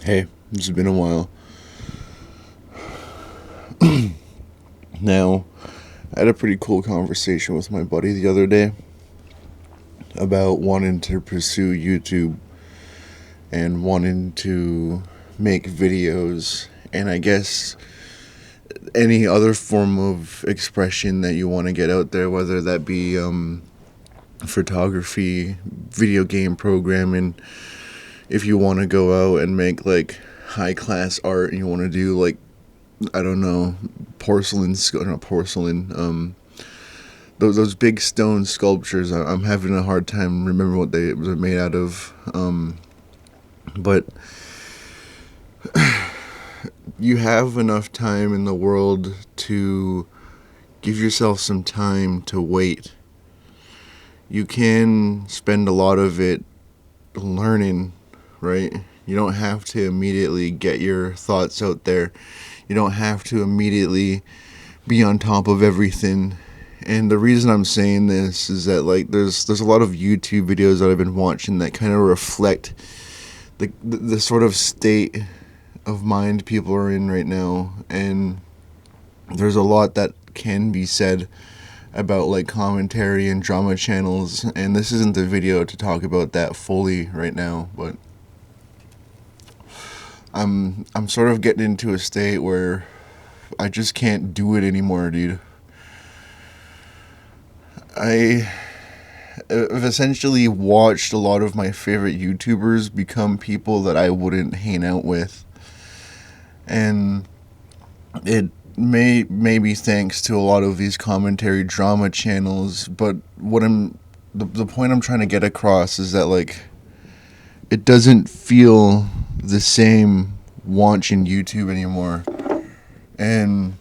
Hey, it's been a while. Now, I had a pretty cool conversation with my buddy the other day about wanting to pursue YouTube and wanting to make videos and I guess any other form of expression that you want to get out there, whether that be photography, video game programming. If you want to go out and make like high class art and you want to do like, I don't know, not porcelain, those big stone sculptures. I'm having a hard time remembering what they were made out of. But you have enough time in the world to give yourself some time to wait. You can spend a lot of it learning, right? You don't have to immediately get your thoughts out there. You don't have to immediately be on top of everything. And the reason I'm saying this is that like there's a lot of YouTube videos that I've been watching that kind of reflect the sort of state of mind people are in right now, and there's a lot that can be said about like commentary and drama channels, and this isn't the video to talk about that fully right now, but I'm sort of getting into a state where I just can't do it anymore, dude. I've essentially watched a lot of my favorite YouTubers become people that I wouldn't hang out with. And it may be thanks to a lot of these commentary drama channels, but the point I'm trying to get across is that like it doesn't feel the same watching YouTube anymore. And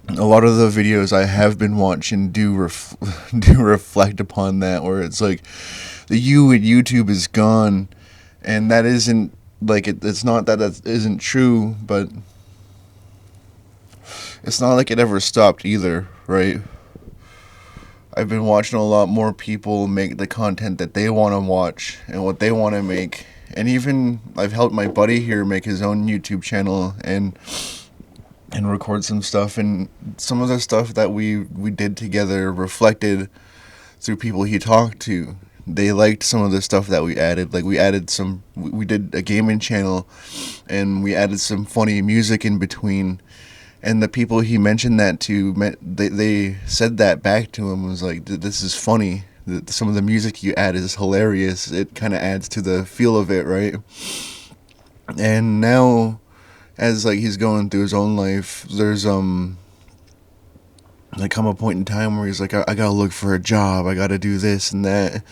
a lot of the videos I have been watching do reflect upon that, where it's like the you at YouTube is gone, and that isn't like it's not that isn't true, but it's not like it ever stopped either, right? I've been watching a lot more people make the content that they want to watch and what they want to make, and even I've helped my buddy here make his own YouTube channel and record some stuff, and some of the stuff that we did together reflected through people he talked to. They liked some of the stuff that we added. Like we did a gaming channel, and we added some funny music in between. And the people he mentioned that to, they said that back to him, was like, "This is funny. Some of the music you add is hilarious. It kind of adds to the feel of it, right?" And now, as like he's going through his own life, there's like come a point in time where he's like, I gotta look for a job, I gotta do this and that.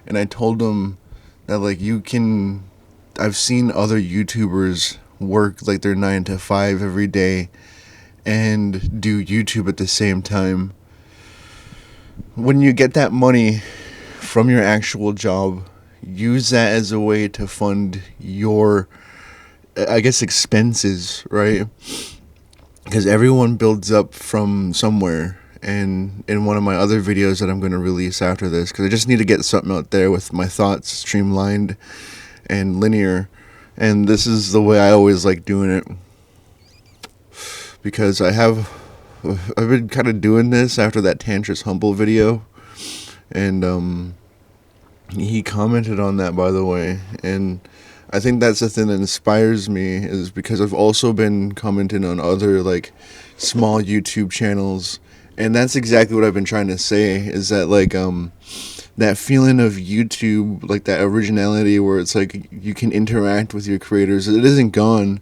And I told him that like I've seen other YouTubers work like their 9 to 5 every day and do YouTube at the same time. When you get that money from your actual job, use that as a way to fund your, I guess, expenses, right? Because everyone builds up from somewhere. And in one of my other videos that I'm going to release after this, because I just need to get something out there with my thoughts streamlined and linear, and this is the way I always like doing it, because I've been kind of doing this after that Tantris Humble video, and he commented on that, by the way, and I think that's the thing that inspires me, is because I've also been commenting on other like small YouTube channels, and that's exactly what I've been trying to say, is that like that feeling of YouTube, like that originality where it's like you can interact with your creators, it isn't gone,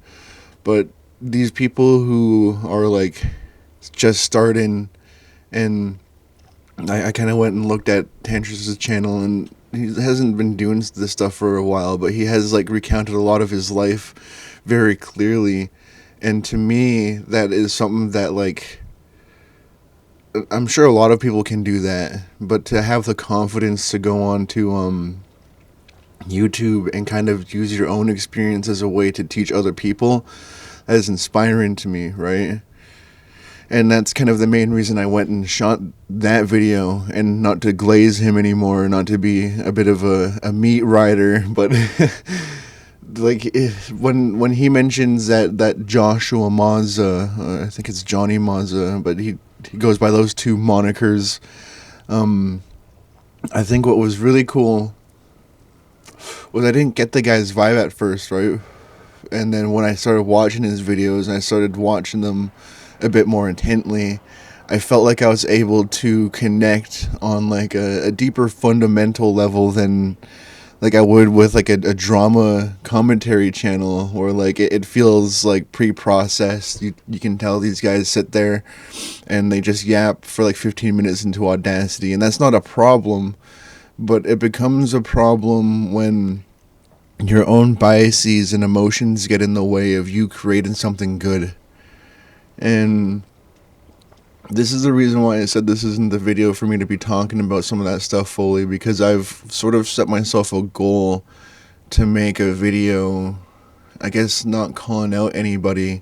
but these people who are like just starting, and I kind of went and looked at Tantris' channel, and he hasn't been doing this stuff for a while, but he has like recounted a lot of his life very clearly, and to me that is something that like I'm sure a lot of people can do that, but to have the confidence to go on to YouTube and kind of use your own experience as a way to teach other people, that is inspiring to me, right? And that's kind of the main reason I went and shot that video, and not to glaze him anymore, not to be a bit of a meat rider, but like when he mentions that Joshua Mazza, I think it's Johnny Mazza, but he goes by those two monikers. I think what was really cool was I didn't get the guy's vibe at first, right? And then when I started watching his videos and I started watching them a bit more intently, I felt like I was able to connect on like a deeper fundamental level than like I would with like a drama commentary channel, or like it feels like pre-processed. You can tell these guys sit there and they just yap for like 15 minutes into Audacity, and that's not a problem, but it becomes a problem when your own biases and emotions get in the way of you creating something good. And this is the reason why I said this isn't the video for me to be talking about some of that stuff fully, because I've sort of set myself a goal to make a video, I guess not calling out anybody,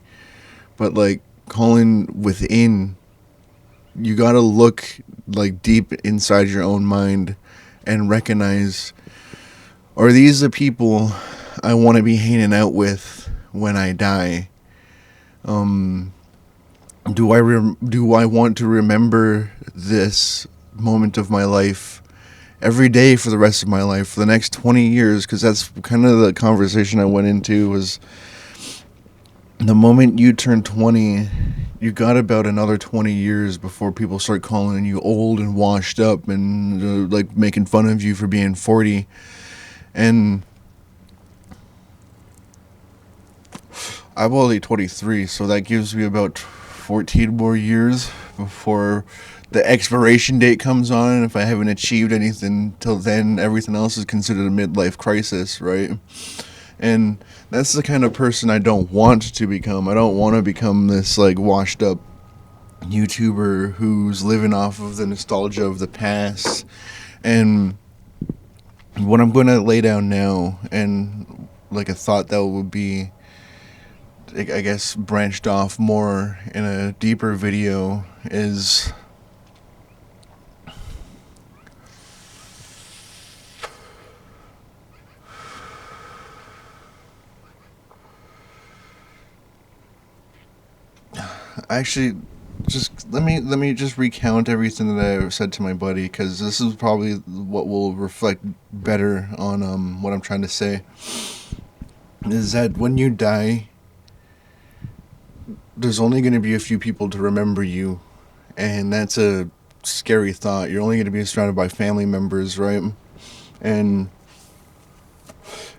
but like calling within. You gotta look like deep inside your own mind and recognize, are these the people I want to be hanging out with when I die? Do I want to remember this moment of my life every day for the rest of my life, for the next 20 years? Because that's kind of the conversation I went into, was the moment you turn 20, you got about another 20 years before people start calling you old and washed up and like making fun of you for being 40. And I'm only 23, so that gives me about 14 more years before the expiration date comes on, and if I haven't achieved anything till then, everything else is considered a midlife crisis, right? And that's the kind of person I don't want to become. I don't want to become this like washed up YouTuber who's living off of the nostalgia of the past. And what I'm going to lay down now, and like a thought that would be, I guess, branched off more in a deeper video, is actually just let me just recount everything that I said to my buddy, because this is probably what will reflect better on what I'm trying to say. Is that when you die, there's only going to be a few people to remember you, and that's a scary thought. You're only going to be surrounded by family members, right? And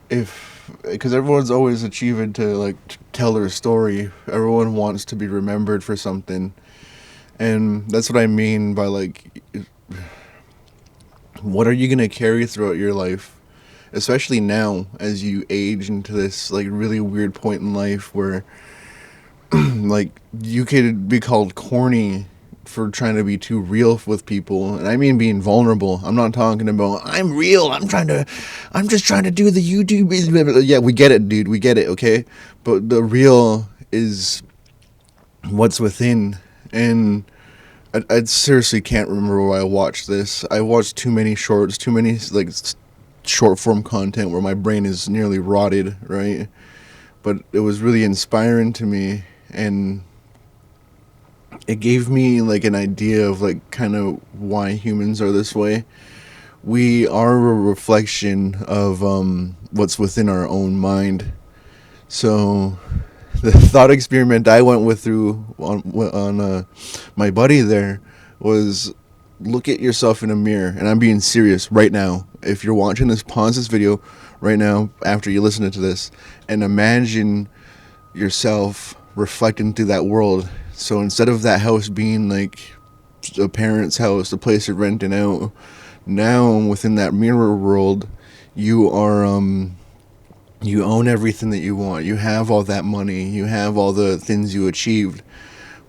because everyone's always achieving to like tell their story, everyone wants to be remembered for something, and that's what I mean by like, what are you going to carry throughout your life, especially now as you age into this like really weird point in life where like you could be called corny for trying to be too real with people. And I mean being vulnerable. I'm not talking about I'm real, I'm just trying to do the YouTube. Yeah, we get it, dude, we get it, okay? But the real is what's within. And I seriously can't remember why I watched this. I watched too many shorts, too many like short form content where my brain is nearly rotted, right? But it was really inspiring to me, and it gave me like an idea of like kind of why humans are this way. We are a reflection of what's within our own mind. So the thought experiment I went with through on my buddy there was, look at yourself in a mirror, and I'm being serious right now. If you're watching this, pause this video right now after you listen to this, and imagine yourself reflecting through that world. So instead of that house being like a parent's house, the place you're renting out, now within that mirror world, you are you own everything that you want. You have all that money. You have all the things you achieved.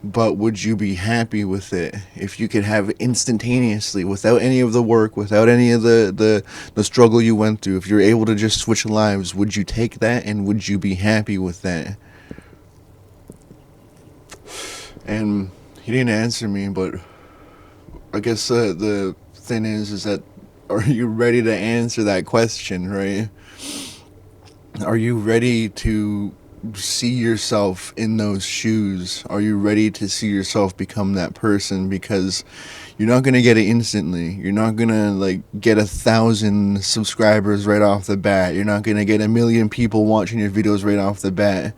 But would you be happy with it if you could have it instantaneously, without any of the work, without any of the struggle you went through? If you're able to just switch lives, would you take that, and would you be happy with that? And he didn't answer me, but I guess the thing is that, are you ready to answer that question, right? Are you ready to see yourself in those shoes? Are you ready to see yourself become that person? Because you're not going to get it instantly. You're not going to like get 1,000 subscribers right off the bat. You're not going to get 1 million people watching your videos right off the bat.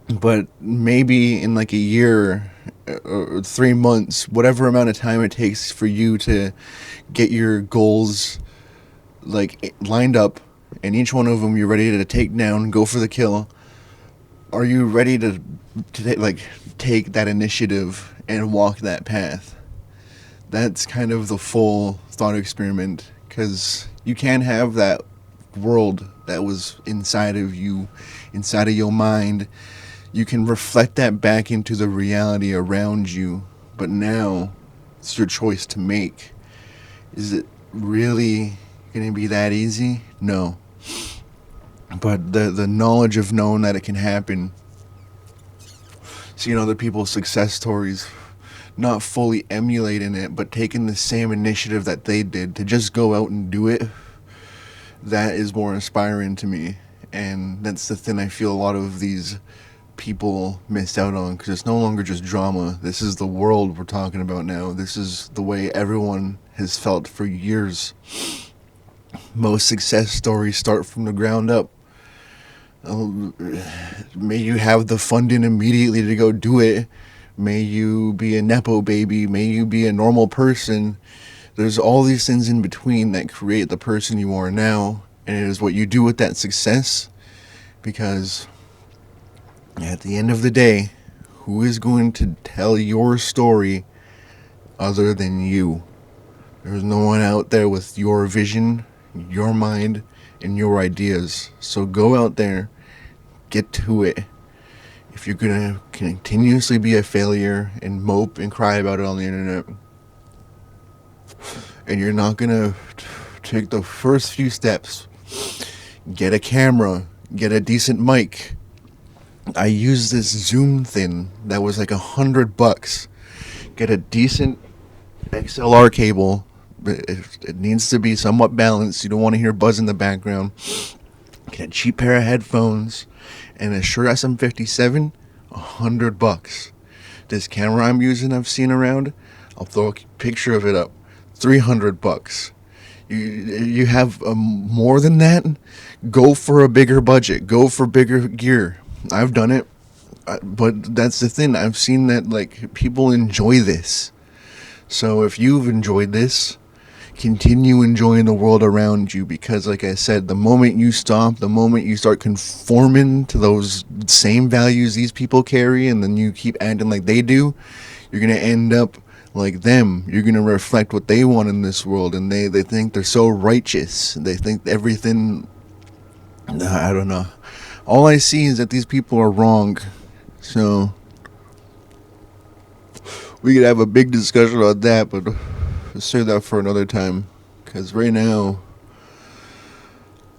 But maybe in like a year or 3 months, whatever amount of time it takes for you to get your goals like lined up, and each one of them you're ready to take down, go for the kill. Are you ready to take that initiative and walk that path? That's kind of the full thought experiment, because you can't have that world that was inside of you, inside of your mind. You can reflect that back into the reality around you, but now it's your choice to make. Is it really going to be that easy? No. But the knowledge of knowing that it can happen, seeing other people's success stories, not fully emulating it, but taking the same initiative that they did to just go out and do it, that is more inspiring to me. And that's the thing I feel a lot of these people missed out on, because it's no longer just drama. This is the world we're talking about now. This is the way everyone has felt for years. Most success stories start from the ground up. May you have the funding immediately to go do it. May you be a Nepo baby. May you be a normal person. There's all these things in between that create the person you are now. And it is what you do with that success. Because at the end of the day, who is going to tell your story other than you? There's no one out there with your vision, your mind, and your ideas. So go out there, get to it. If you're going to continuously be a failure and mope and cry about it on the internet, and you're not going to take the first few steps, get a camera, get a decent mic. I used this Zoom thing that was like $100. Get a decent XLR cable. It needs to be somewhat balanced. You don't want to hear buzz in the background. Get a cheap pair of headphones and a Shure SM57. $100. This camera I'm using, I've seen around, I'll throw a picture of it up. $300. You have more than that. Go for a bigger budget. Go for bigger gear. I've done it, but that's the thing. I've seen that like people enjoy this. So if you've enjoyed this, continue enjoying the world around you, because like I said, the moment you stop, the moment you start conforming to those same values these people carry, and then you keep acting like they do, you're going to end up like them. You're going to reflect what they want in this world, and they think they're so righteous. They think everything, I don't know. All I see is that these people are wrong. So we could have a big discussion about that, but let's save that for another time. Because right now,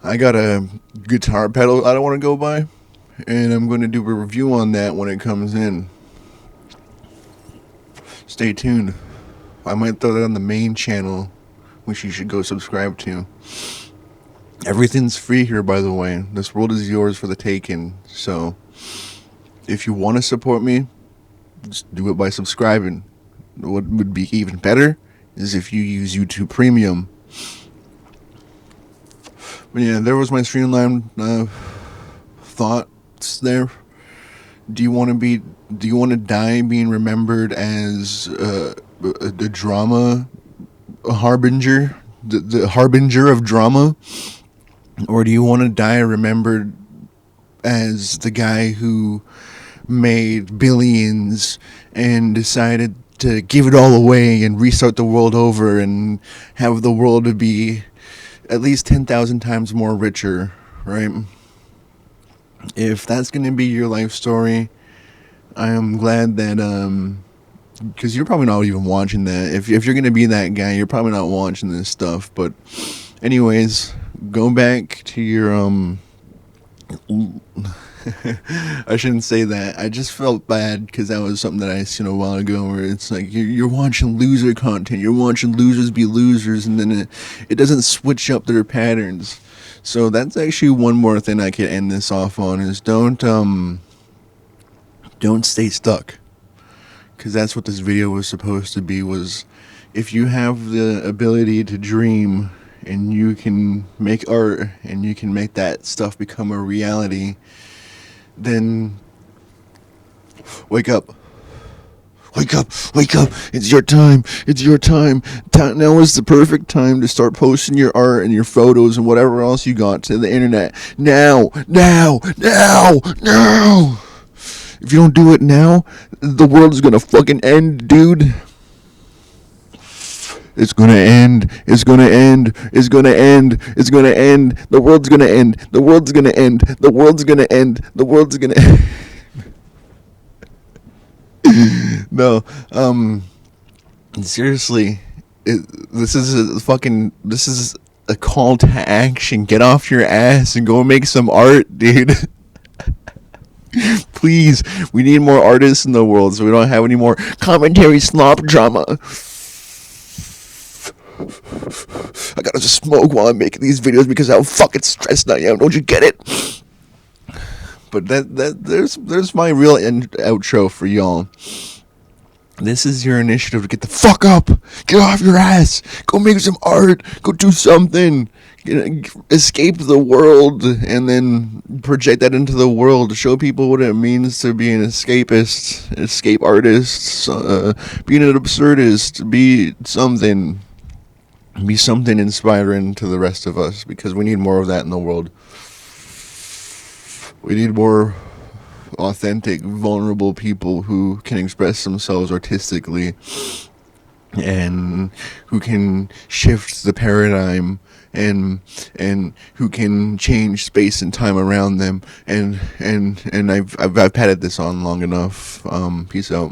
I got a guitar pedal I don't want to go by, and I'm going to do a review on that when it comes in. Stay tuned. I might throw that on the main channel, which you should go subscribe to. Everything's free here, by the way. This world is yours for the taking. So if you want to support me, just do it by subscribing. What would be even better is if you use YouTube Premium. But yeah, there was my Streamline thoughts there. Do you want to die being remembered as the drama harbinger, the harbinger of drama? Or do you want to die remembered as the guy who made billions and decided to give it all away and restart the world over and have the world to be at least 10,000 times more richer, right? If that's going to be your life story, I am glad that, because you're probably not even watching that. If you're going to be that guy, you're probably not watching this stuff. But anyways, go back to your, I shouldn't say that. I just felt bad because that was something that I seen a while ago where it's like you're watching loser content. You're watching losers be losers, and then it doesn't switch up their patterns. So that's actually one more thing I could end this off on is don't stay stuck, because that's what this video was supposed to be. Was if you have the ability to dream and you can make art and you can make that stuff become a reality, then wake up. Wake up, wake up, it's your time, it's your time. Now is the perfect time to start posting your art and your photos and whatever else you got to the internet. Now, now, now, now. If you don't do it now, the world is gonna fucking end, dude. It's gonna end, it's gonna end, it's gonna end, it's gonna end, the world's gonna end, the world's gonna end, the world's gonna end, the world's gonna end. No, seriously, this is a call to action. Get off your ass and go make some art, dude. Please, we need more artists in the world so we don't have any more commentary slop drama. I gotta just smoke while I'm making these videos because how fucking stressed I am. Don't you get it? But there's my real outro for y'all. This is your initiative to get the fuck up, get off your ass, go make some art, go do something, escape the world, and then project that into the world, show people what it means to be an escapist, escape artist, being an absurdist, be something inspiring to the rest of us, because we need more of that in the world. We need more authentic, vulnerable people who can express themselves artistically and who can shift the paradigm and who can change space and time around them. And I've padded this on long enough. Peace out.